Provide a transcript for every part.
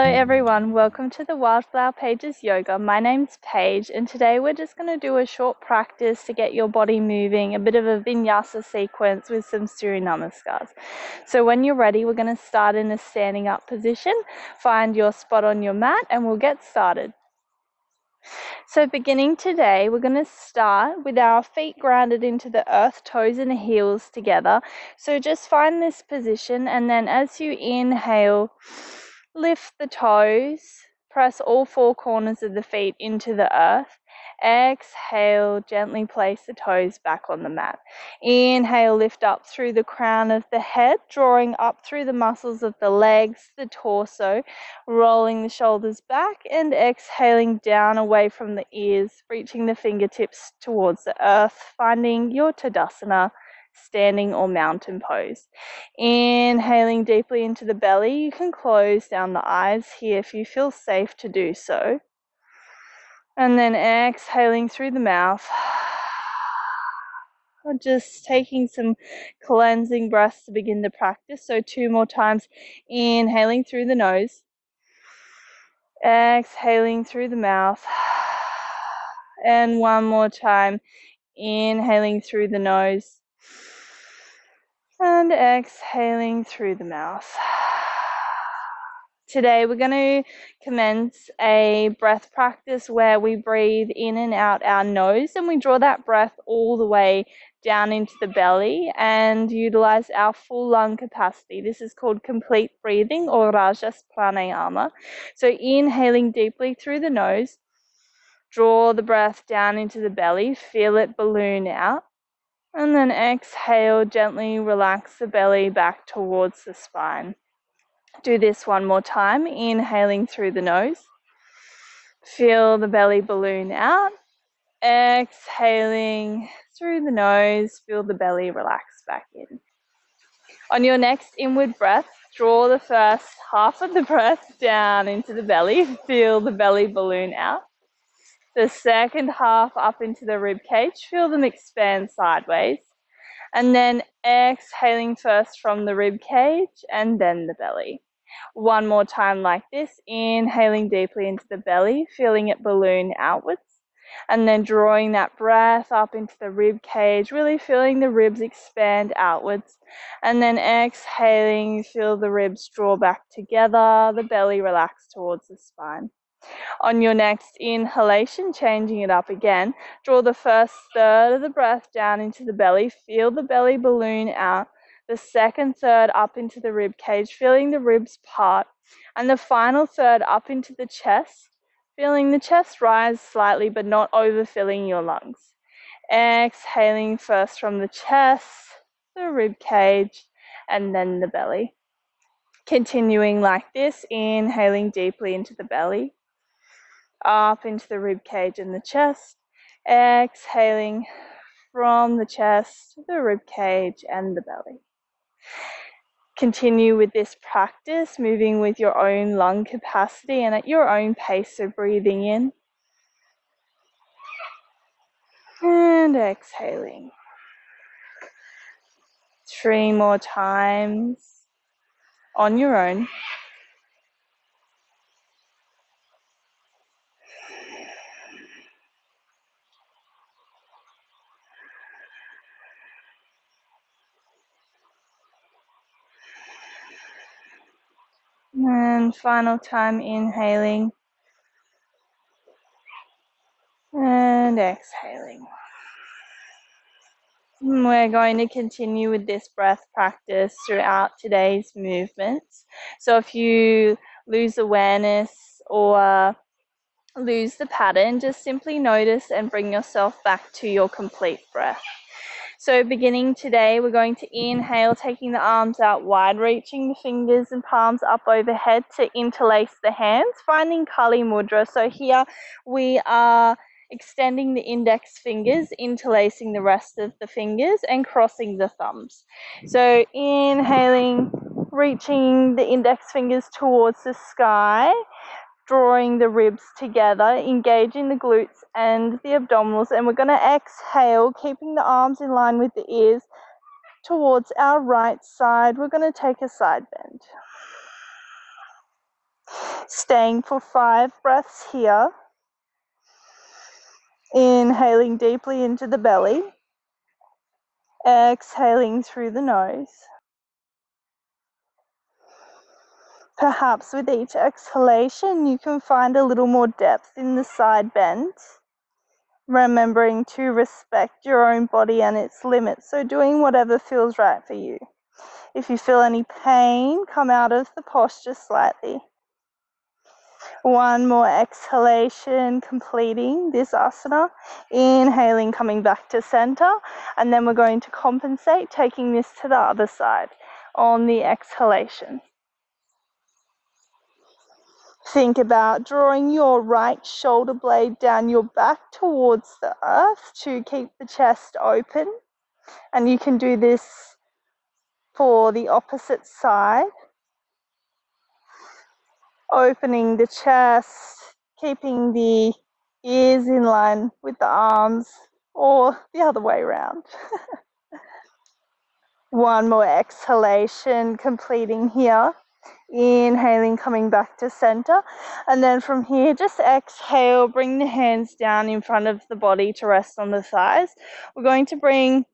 Hello everyone, welcome to the Wildflower Pages Yoga. My name's Paige and today we're just going to do a short practice to get your body moving, a bit of a vinyasa sequence with some Surya Namaskars. So when you're ready, we're going to start in a standing up position. Find your spot on your mat and we'll get started. So beginning today, we're going to start with our feet grounded into the earth, toes and heels together. So just find this position and then as you inhale, lift the toes, press all four corners of the feet into the earth. Exhale, gently place the toes back on the mat. Inhale, lift up through the crown of the head, drawing up through the muscles of the legs, the torso, rolling the shoulders back and exhaling down away from the ears, reaching the fingertips towards the earth, finding your Uttanasana, standing or mountain pose. Inhaling deeply into the belly, you can close down the eyes here if you feel safe to do so. And then exhaling through the mouth. Just taking some cleansing breaths to begin the practice. So 2 more times, inhaling through the nose. Exhaling through the mouth. And 1 more time, inhaling through the nose. And exhaling through the mouth. Today we're going to commence a breath practice where we breathe in and out our nose and we draw that breath all the way down into the belly and utilize our full lung capacity. This is called complete breathing or Rajas Pranayama. So inhaling deeply through the nose, draw the breath down into the belly, feel it balloon out. And then exhale, gently relax the belly back towards the spine. Do this 1 more time, inhaling through the nose. Feel the belly balloon out. Exhaling through the nose, feel the belly relax back in. On your next inward breath, draw the first half of the breath down into the belly. Feel the belly balloon out. The second half up into the rib cage. Feel them expand sideways. And then exhaling first from the rib cage and then the belly. 1 more time like this, inhaling deeply into the belly, feeling it balloon outwards, and then drawing that breath up into the rib cage, really feeling the ribs expand outwards, and then exhaling, feel the ribs draw back together, the belly relax towards the spine. On your next inhalation, changing it up again, draw the first third of the breath down into the belly, feel the belly balloon out, the second third up into the rib cage, feeling the ribs part, and the final third up into the chest, feeling the chest rise slightly but not overfilling your lungs. Exhaling first from the chest, the rib cage, and then the belly. Continuing like this, inhaling deeply into the belly, up into the rib cage and the chest, exhaling from the chest, the rib cage and the belly. Continue with this practice, moving with your own lung capacity and at your own pace, so breathing in and exhaling. 3 more times on your own. And final time, inhaling and exhaling. We're going to continue with this breath practice throughout today's movements. So if you lose awareness or lose the pattern, just simply notice and bring yourself back to your complete breath. So beginning today, we're going to inhale, taking the arms out wide, reaching the fingers and palms up overhead to interlace the hands, finding Kali Mudra. So here we are extending the index fingers, interlacing the rest of the fingers and crossing the thumbs. So inhaling, reaching the index fingers towards the sky, drawing the ribs together, engaging the glutes and the abdominals, and we're going to exhale, keeping the arms in line with the ears towards our right side. We're going to take a side bend. Staying for 5 breaths here. Inhaling deeply into the belly. Exhaling through the nose. Perhaps with each exhalation you can find a little more depth in the side bend. Remembering to respect your own body and its limits, so doing whatever feels right for you. If you feel any pain, come out of the posture slightly. One more exhalation, completing this asana. Inhaling, coming back to center, and then we're going to compensate, taking this to the other side on the exhalation. Think about drawing your right shoulder blade down your back towards the earth to keep the chest open. And you can do this for the opposite side. Opening the chest, keeping the ears in line with the arms, or the other way around. One more exhalation, completing here. Inhaling, coming back to center, and then from here just exhale, bring the hands down in front of the body to rest on the thighs. We're going to bring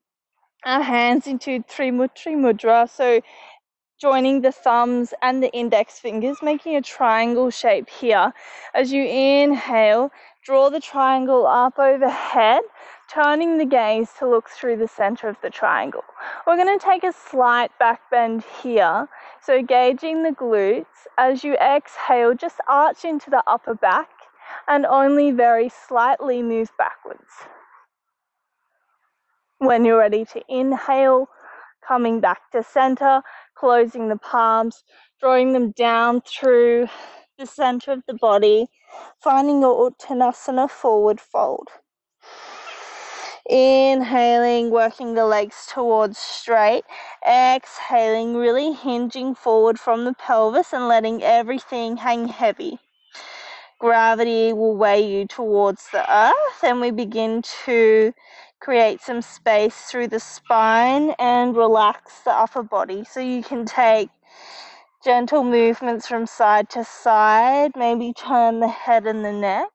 our hands into Trimurti Mudra, so joining the thumbs and the index fingers, making a triangle shape here. As you inhale, draw the triangle up overhead, turning the gaze to look through the center of the triangle. We're going to take a slight back bend here, so gauging the glutes. As you exhale, just arch into the upper back and only very slightly move backwards. When you're ready to inhale, coming back to center, closing the palms, drawing them down through the center of the body, finding your Uttanasana forward fold. Inhaling, working the legs towards straight. Exhaling, really hinging forward from the pelvis and letting everything hang heavy. Gravity will weigh you towards the earth, and we begin to create some space through the spine and relax the upper body. So you can take gentle movements from side to side, maybe turn the head and the neck.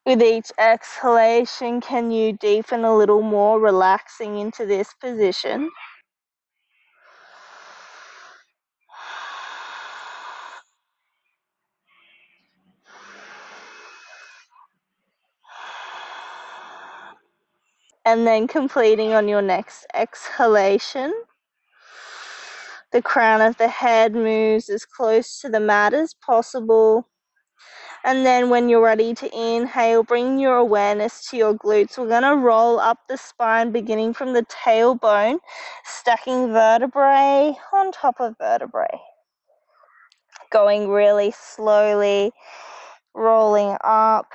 With each exhalation, can you deepen a little more, relaxing into this position? And then completing on your next exhalation. The crown of the head moves as close to the mat as possible. And then when you're ready to inhale, bring your awareness to your glutes. We're going to roll up the spine, beginning from the tailbone, stacking vertebrae on top of vertebrae. Going really slowly, rolling up.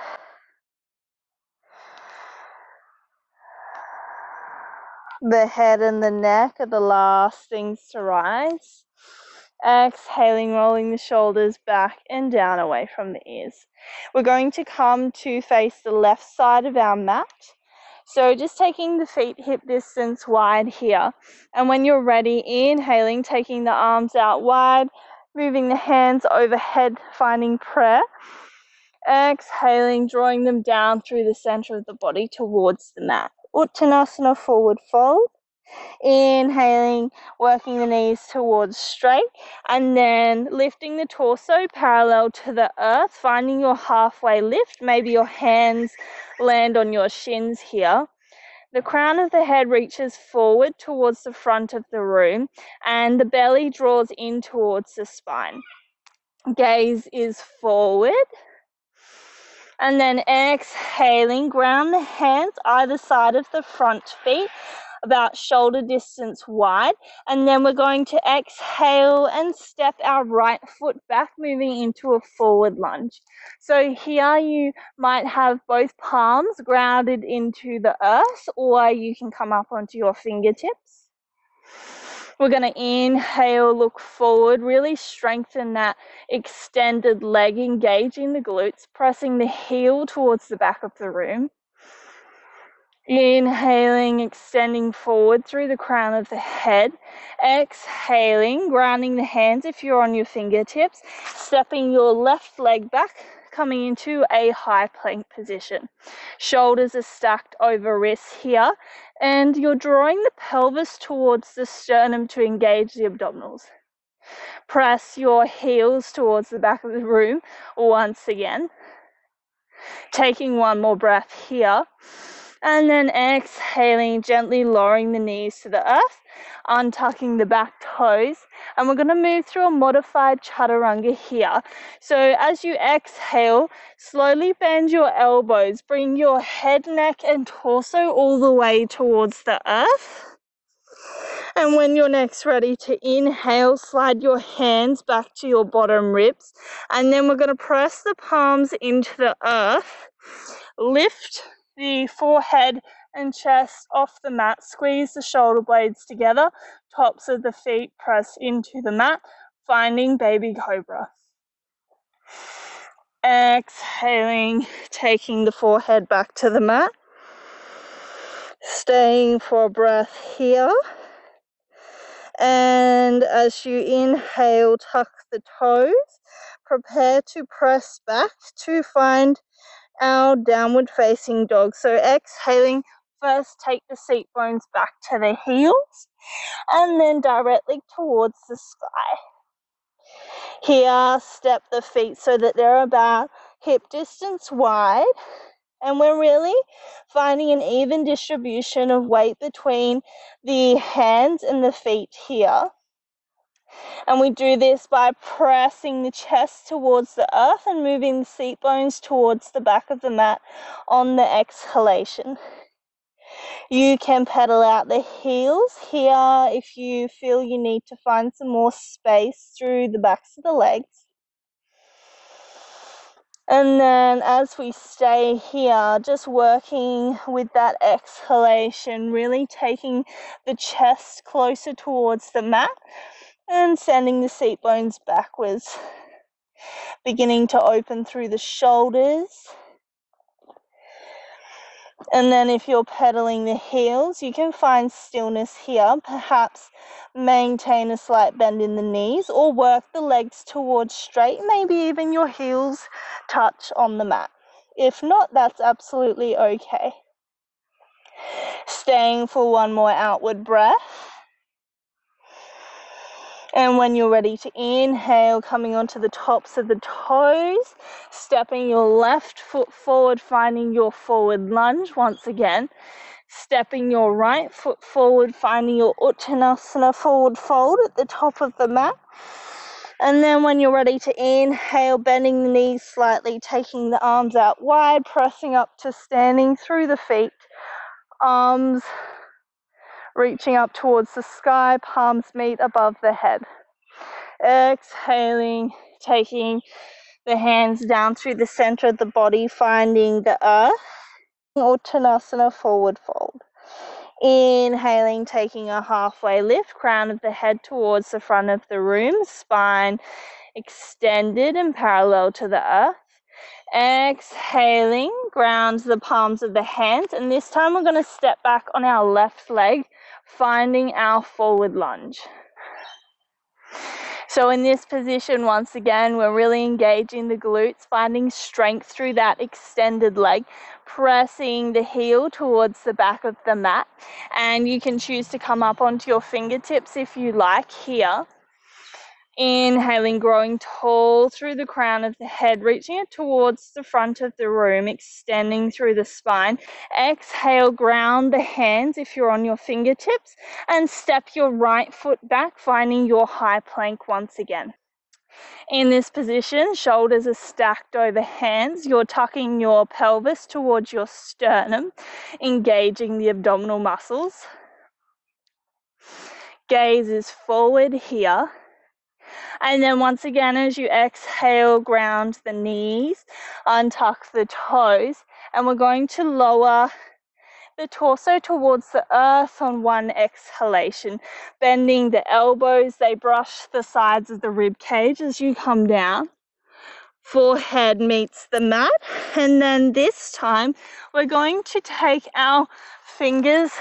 The head and the neck are the last things to rise. Exhaling, rolling the shoulders back and down away from the ears. We're going to come to face the left side of our mat. So just taking the feet hip distance wide here. And when you're ready, inhaling, taking the arms out wide, moving the hands overhead, finding prayer. Exhaling, drawing them down through the center of the body towards the mat. Uttanasana, forward fold. Inhaling, working the knees towards straight, and then lifting the torso parallel to the earth, finding your halfway lift. Maybe your hands land on your shins here. The crown of the head reaches forward towards the front of the room, and the belly draws in towards the spine. Gaze is forward. And then exhaling, ground the hands either side of the front feet, about shoulder distance wide. And then we're going to exhale and step our right foot back, moving into a forward lunge. So here you might have both palms grounded into the earth, or you can come up onto your fingertips. We're going to inhale, look forward, really strengthen that extended leg, engaging the glutes, pressing the heel towards the back of the room. Inhaling, extending forward through the crown of the head. Exhaling, grounding the hands if you're on your fingertips. Stepping your left leg back, coming into a high plank position. Shoulders are stacked over wrists here, and you're drawing the pelvis towards the sternum to engage the abdominals. Press your heels towards the back of the room once again. Taking one more breath here. And then exhaling, gently lowering the knees to the earth, untucking the back toes. And we're going to move through a modified Chaturanga here. So as you exhale, slowly bend your elbows. Bring your head, neck, and torso all the way towards the earth. And when you're next ready to inhale, slide your hands back to your bottom ribs. And then we're going to press the palms into the earth. Lift the forehead and chest off the mat. Squeeze the shoulder blades together. Tops of the feet press into the mat, finding baby cobra. Exhaling, taking the forehead back to the mat. Staying for a breath here. And as you inhale, tuck the toes. Prepare to press back to find our downward facing dog. So exhaling, first take the seat bones back to the heels and then directly towards the sky. Here, step the feet so that they're about hip distance wide, and we're really finding an even distribution of weight between the hands and the feet here. And we do this by pressing the chest towards the earth and moving the seat bones towards the back of the mat on the exhalation. You can pedal out the heels here if you feel you need to find some more space through the backs of the legs. And then as we stay here, just working with that exhalation, really taking the chest closer towards the mat and sending the seat bones backwards, beginning to open through the shoulders. And then if you're pedaling the heels, you can find stillness here, perhaps maintain a slight bend in the knees or work the legs towards straight, maybe even your heels touch on the mat. If not, that's absolutely okay. Staying for one more outward breath. And when you're ready to inhale, coming onto the tops of the toes, stepping your left foot forward, finding your forward lunge once again. Stepping your right foot forward, finding your Uttanasana forward fold at the top of the mat. And then when you're ready to inhale, bending the knees slightly, taking the arms out wide, pressing up to standing through the feet. Arms reaching up towards the sky, palms meet above the head. Exhaling, taking the hands down through the center of the body, finding the earth. Uttanasana forward fold. Inhaling, taking a halfway lift, crown of the head towards the front of the room, spine extended and parallel to the earth. Exhaling, ground the palms of the hands, and this time we're going to step back on our left leg, finding our forward lunge. So in this position, once again, we're really engaging the glutes, finding strength through that extended leg, pressing the heel towards the back of the mat, and you can choose to come up onto your fingertips if you like here. Inhaling, growing tall through the crown of the head, reaching it towards the front of the room, extending through the spine. Exhale, ground the hands if you're on your fingertips, and step your right foot back, finding your high plank once again. In this position, shoulders are stacked over hands. You're tucking your pelvis towards your sternum, engaging the abdominal muscles. Gaze is forward here. And then once again, as you exhale, ground the knees, untuck the toes, and we're going to lower the torso towards the earth on one exhalation, bending the elbows. They brush the sides of the rib cage as you come down, forehead meets the mat. And then this time we're going to take our fingers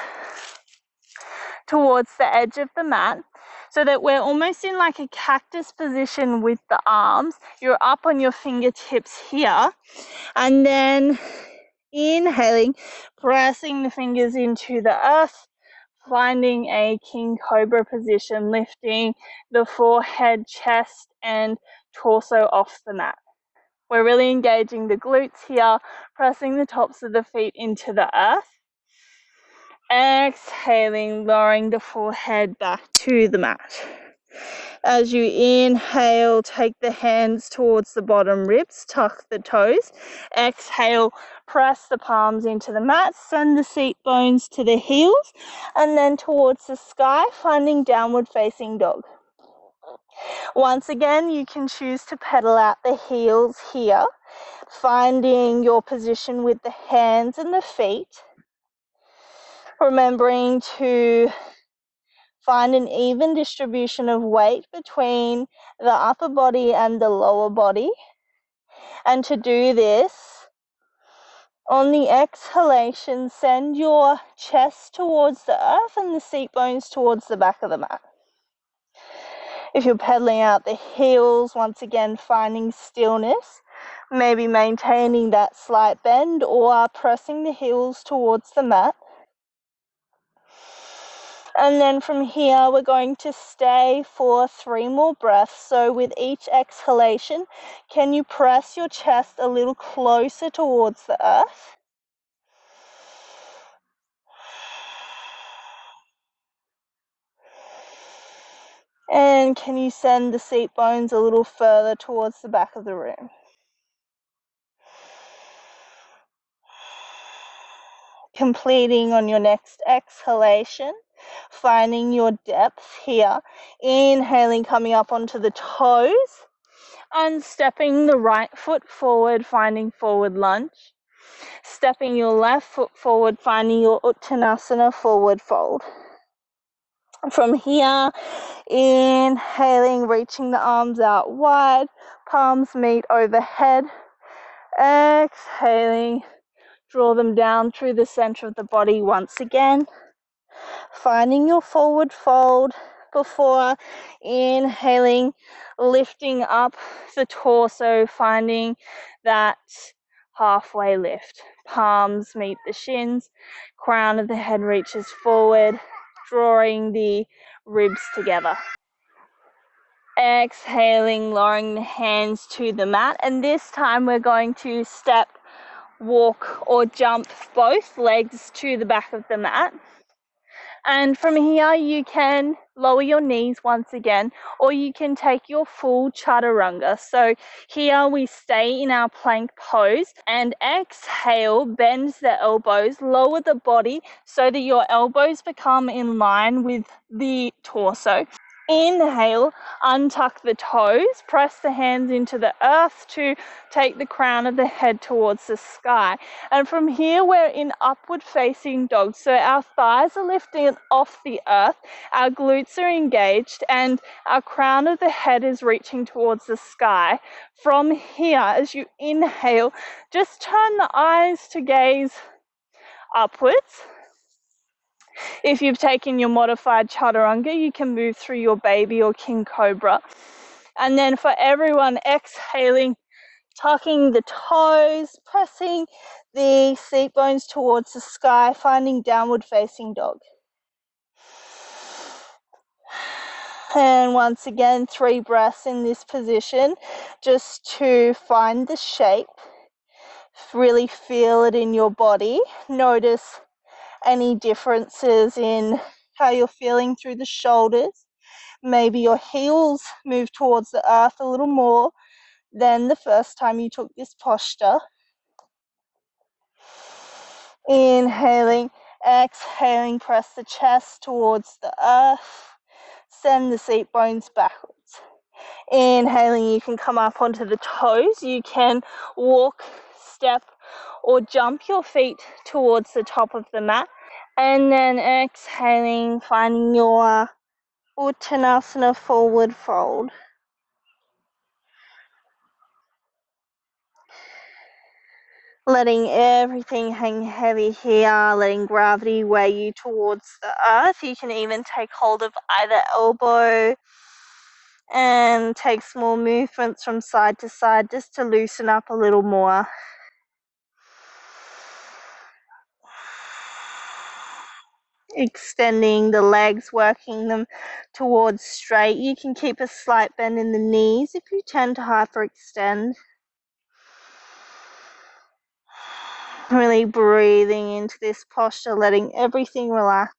towards the edge of the mat so that we're almost in like a cactus position with the arms. You're up on your fingertips here, and then inhaling, pressing the fingers into the earth, finding a king cobra position, lifting the forehead, chest and torso off the mat. We're really engaging the glutes here, pressing the tops of the feet into the earth. Exhaling, lowering the forehead back to the mat. As you inhale, take the hands towards the bottom ribs, tuck the toes. Exhale, press the palms into the mat, send the seat bones to the heels, and then towards the sky, finding downward facing dog. Once again, you can choose to pedal out the heels here, finding your position with the hands and the feet. Remembering to find an even distribution of weight between the upper body and the lower body. And to do this, on the exhalation, send your chest towards the earth and the seat bones towards the back of the mat. If you're pedaling out the heels, once again finding stillness, maybe maintaining that slight bend or pressing the heels towards the mat. And then from here, we're going to stay for 3 more breaths. So with each exhalation, can you press your chest a little closer towards the earth? And can you send the seat bones a little further towards the back of the room? Completing on your next exhalation, finding your depth here. Inhaling, coming up onto the toes and stepping the right foot forward, finding forward lunge. Stepping your left foot forward, finding your Uttanasana forward fold. From here, inhaling, reaching the arms out wide, palms meet overhead. Exhaling, draw them down through the center of the body once again. Finding your forward fold before inhaling, lifting up the torso, finding that halfway lift. Palms meet the shins, crown of the head reaches forward, drawing the ribs together. Exhaling, lowering the hands to the mat, and this time we're going to step, walk or jump both legs to the back of the mat. And from here you can lower your knees once again, or you can take your full Chaturanga. So here we stay in our plank pose and exhale, bend the elbows, lower the body so that your elbows become in line with the torso. Inhale, untuck the toes, press the hands into the earth to take the crown of the head towards the sky. And from here, we're in upward facing dog. So our thighs are lifting off the earth, our glutes are engaged, and our crown of the head is reaching towards the sky. From here, as you inhale, just turn the eyes to gaze upwards. If you've taken your modified Chaturanga, you can move through your baby or king cobra. And then for everyone, exhaling, tucking the toes, pressing the seat bones towards the sky, finding downward facing dog. And once again, 3 breaths in this position, just to find the shape. Really feel it in your body. Notice any differences in how you're feeling through the shoulders. Maybe your heels move towards the earth a little more than the first time you took this posture. Inhaling, exhaling, press the chest towards the earth. Send the seat bones backwards. Inhaling, you can come up onto the toes. You can walk, step, or jump your feet towards the top of the mat. And then exhaling, finding your Uttanasana forward fold. Letting everything hang heavy here, letting gravity weigh you towards the earth. You can even take hold of either elbow and take small movements from side to side just to loosen up a little more. Extending the legs, working them towards straight. You can keep a slight bend in the knees if you tend to hyperextend. Really breathing into this posture, letting everything relax.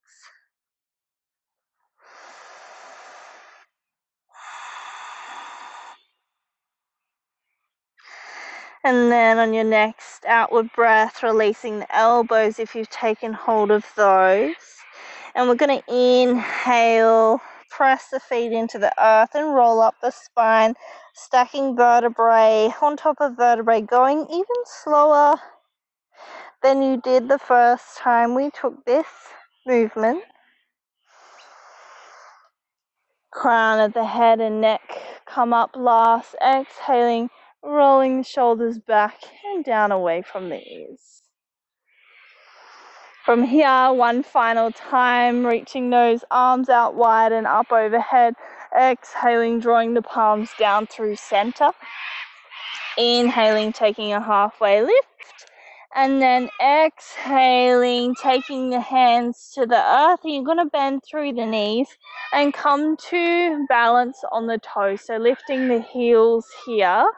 And then on your next outward breath, releasing the elbows if you've taken hold of those. And we're going to inhale, press the feet into the earth and roll up the spine, stacking vertebrae on top of vertebrae, going even slower than you did the first time we took this movement. Crown of the head and neck come up last, exhaling, rolling the shoulders back and down away from the ears. From here, one final time, reaching those arms out wide and up overhead, exhaling, drawing the palms down through center. Inhaling, taking a halfway lift. And then exhaling, taking the hands to the earth. And you're going to bend through the knees and come to balance on the toes. So lifting the heels here.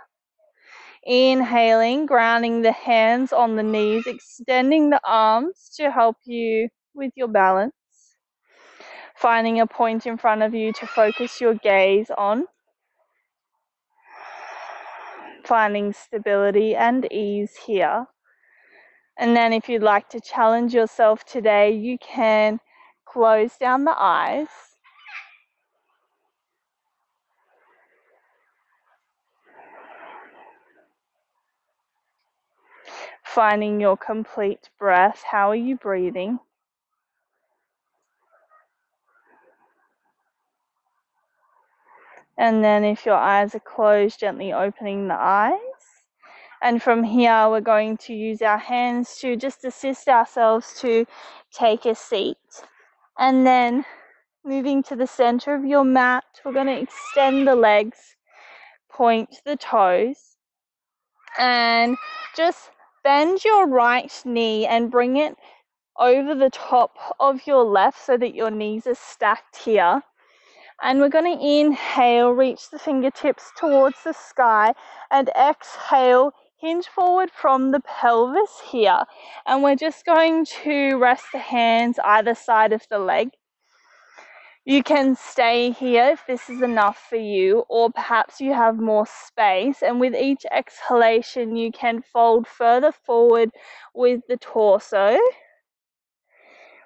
Inhaling, grounding the hands on the knees, extending the arms to help you with your balance. Finding a point in front of you to focus your gaze on. Finding stability and ease here. And then if you'd like to challenge yourself today, you can close down the eyes. Finding your complete breath. How are you breathing? And then if your eyes are closed, gently opening the eyes. And from here, we're going to use our hands to just assist ourselves to take a seat. And then moving to the center of your mat, we're going to extend the legs, point the toes, and just bend your right knee and bring it over the top of your left so that your knees are stacked here. And we're going to inhale, reach the fingertips towards the sky, and exhale, hinge forward from the pelvis here. And we're just going to rest the hands either side of the leg. You can stay here if this is enough for you, or perhaps you have more space. And with each exhalation, you can fold further forward with the torso,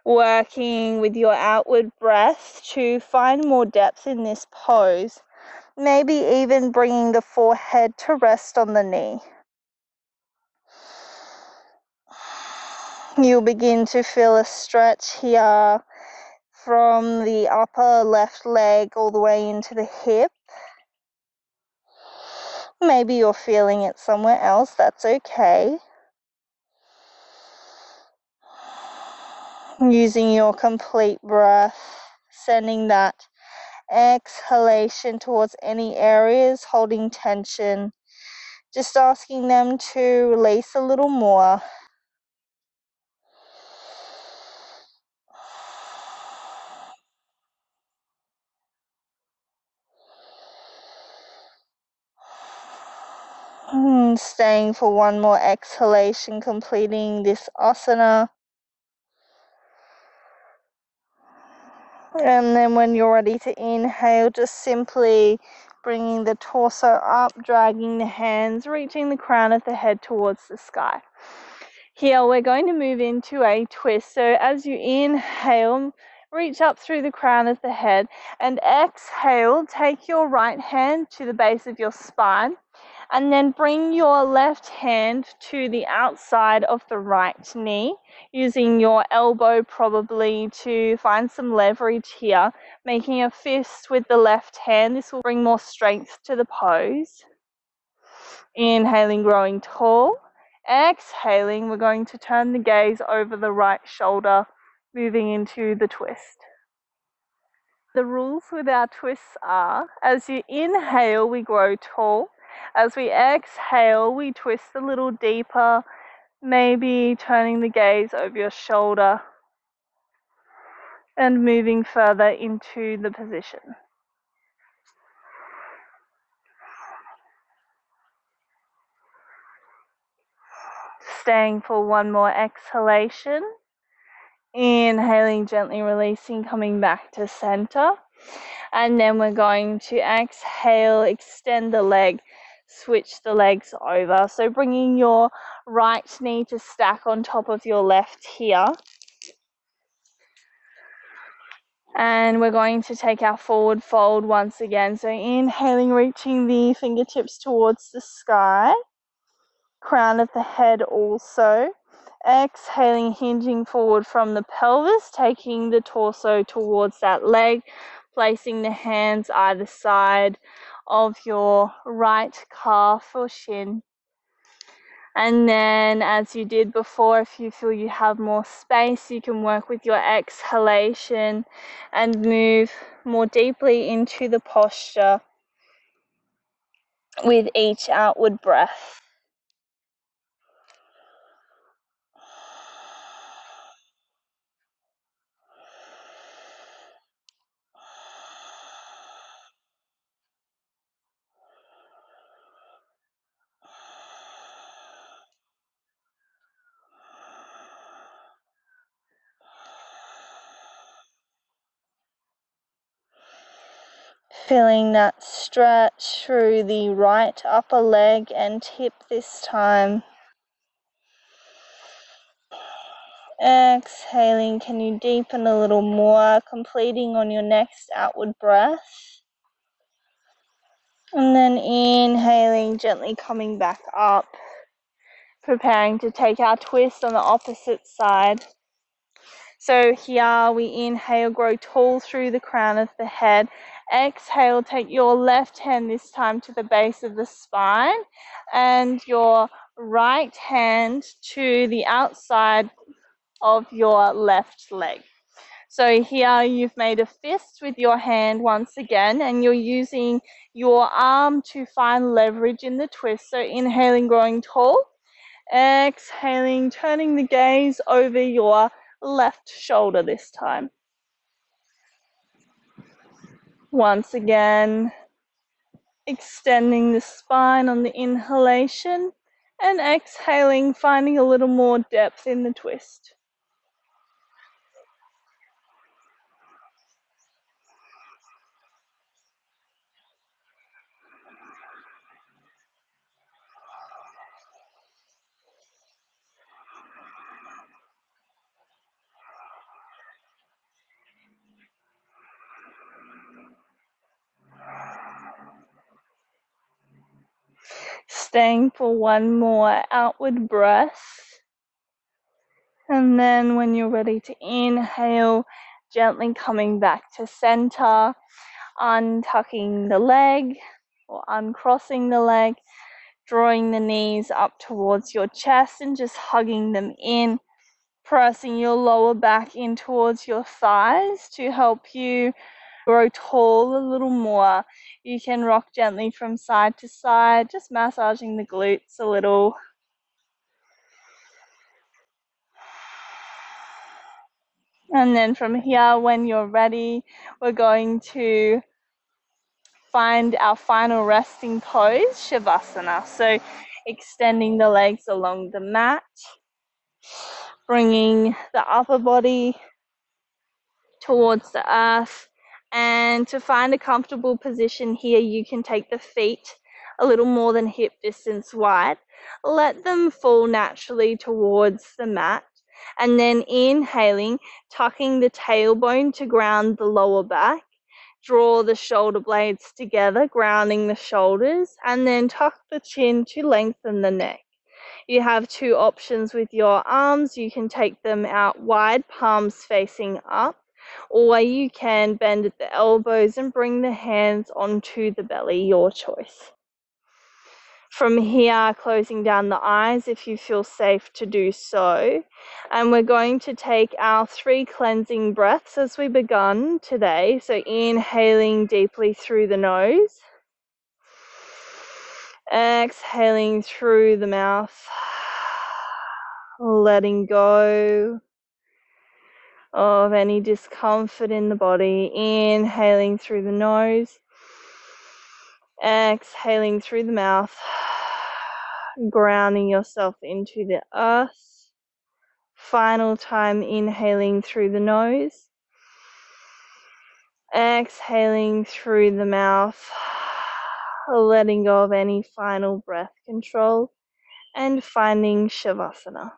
working with your outward breath to find more depth in this pose. Maybe even bringing the forehead to rest on the knee. You'll begin to feel a stretch here from the upper left leg all the way into the hip. Maybe you're feeling it somewhere else, that's okay. Using your complete breath, sending that exhalation towards any areas holding tension, just asking them to release a little more. Staying for one more exhalation, completing this asana. And then when you're ready to inhale, just simply bringing the torso up, dragging the hands, reaching the crown of the head towards the sky. Here we're going to move into a twist. So as you inhale, reach up through the crown of the head, and exhale, take your right hand to the base of your spine, and then bring your left hand to the outside of the right knee, using your elbow probably to find some leverage here, making a fist with the left hand. This will bring more strength to the pose. Inhaling, growing tall. Exhaling, we're going to turn the gaze over the right shoulder, moving into the twist. The rules with our twists are, as you inhale, we grow tall. As we exhale, we twist a little deeper, maybe turning the gaze over your shoulder and moving further into the position. Staying for one more exhalation. Inhaling, gently releasing, coming back to center. And then we're going to exhale, extend the leg, switch the legs over. So bringing your right knee to stack on top of your left here. And we're going to take our forward fold once again. So inhaling, reaching the fingertips towards the sky. Crown of the head also. Exhaling, hinging forward from the pelvis, taking the torso towards that leg, placing the hands either side of your right calf or shin. And then, as you did before, if you feel you have more space, you can work with your exhalation and move more deeply into the posture with each outward breath. Feeling that stretch through the right upper leg and hip this time. Exhaling, can you deepen a little more, completing on your next outward breath. And then inhaling, gently coming back up, preparing to take our twist on the opposite side. So here we inhale, grow tall through the crown of the head. Exhale, take your left hand this time to the base of the spine and your right hand to the outside of your left leg. So here you've made a fist with your hand once again, and you're using your arm to find leverage in the twist. So inhaling, growing tall. Exhaling, turning the gaze over your left shoulder this time. Once again, extending the spine on the inhalation and exhaling, finding a little more depth in the twist. Staying for one more outward breath. And then when you're ready to inhale, gently coming back to center, untucking the leg or uncrossing the leg, drawing the knees up towards your chest and just hugging them in, pressing your lower back in towards your thighs to help you grow tall a little more. You can rock gently from side to side, just massaging the glutes a little. And then from here, when you're ready, we're going to find our final resting pose, Shavasana. So extending the legs along the mat, bringing the upper body towards the earth. And to find a comfortable position here, you can take the feet a little more than hip distance wide. Let them fall naturally towards the mat. And then inhaling, tucking the tailbone to ground the lower back. Draw the shoulder blades together, grounding the shoulders, and then tuck the chin to lengthen the neck. You have two options with your arms. You can take them out wide, palms facing up, or you can bend at the elbows and bring the hands onto the belly, your choice. From here, closing down the eyes if you feel safe to do so. And we're going to take our 3 cleansing breaths as we begun today. So inhaling deeply through the nose. Exhaling through the mouth. Letting go of any discomfort in the body. Inhaling through the nose. Exhaling through the mouth. Grounding yourself into the earth. Final time, inhaling through the nose. Exhaling through the mouth. Letting go of any final breath control. And finding Shavasana.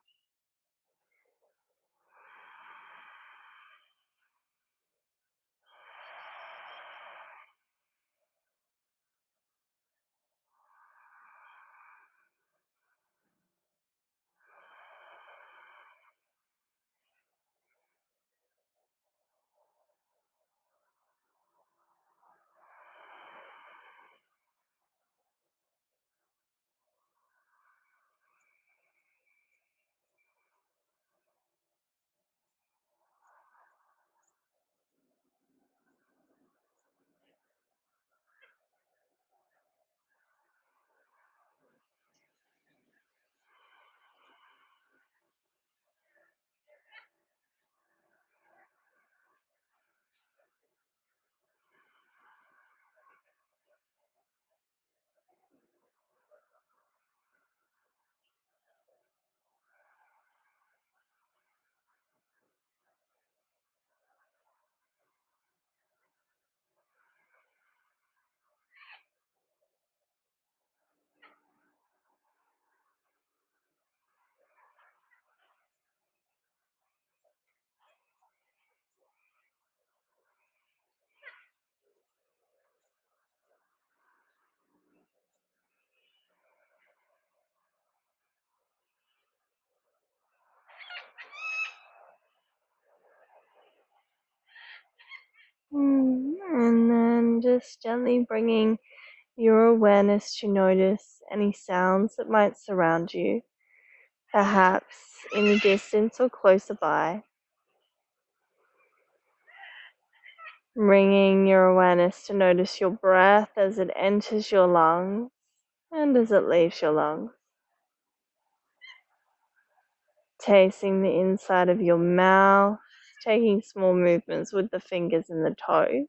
And then just gently bringing your awareness to notice any sounds that might surround you, perhaps in the distance or closer by. Bringing your awareness to notice your breath as it enters your lungs and as it leaves your lungs. Tasting the inside of your mouth, taking small movements with the fingers and the toes.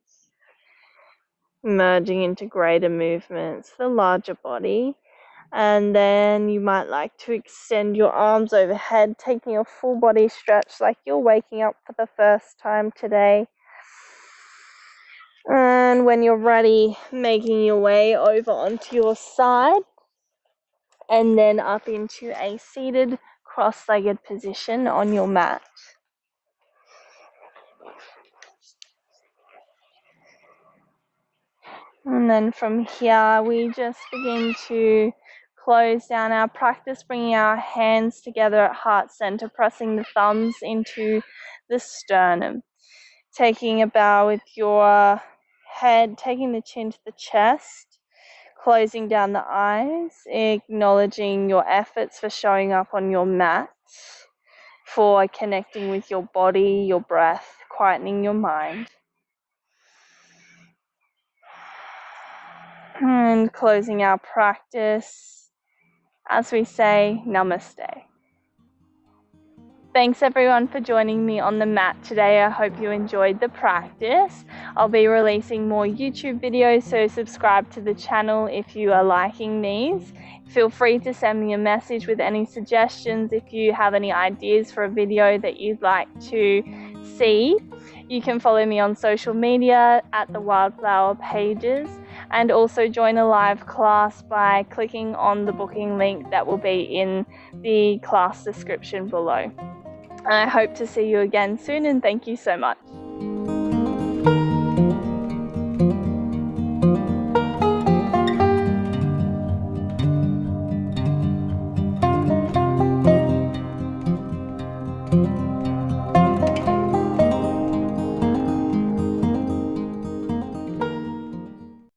Merging into greater movements, the larger body. And then you might like to extend your arms overhead, taking a full body stretch like you're waking up for the first time today. And when you're ready, making your way over onto your side and then up into a seated cross-legged position on your mat. And then from here, we just begin to close down our practice, bringing our hands together at heart center, pressing the thumbs into the sternum. Taking a bow with your head, taking the chin to the chest, closing down the eyes, acknowledging your efforts for showing up on your mat, for connecting with your body, your breath, quietening your mind. And closing our practice as we say Namaste. Thanks everyone for joining me on the mat today. I hope you enjoyed the practice. I'll be releasing more YouTube videos, so subscribe to the channel if you are liking these. Feel free to send me a message with any suggestions if you have any ideas for a video that you'd like to see. You can follow me on social media at the Wildflower Paiges, and also join a live class by clicking on the booking link that will be in the class description below. I hope to see you again soon, and thank you so much.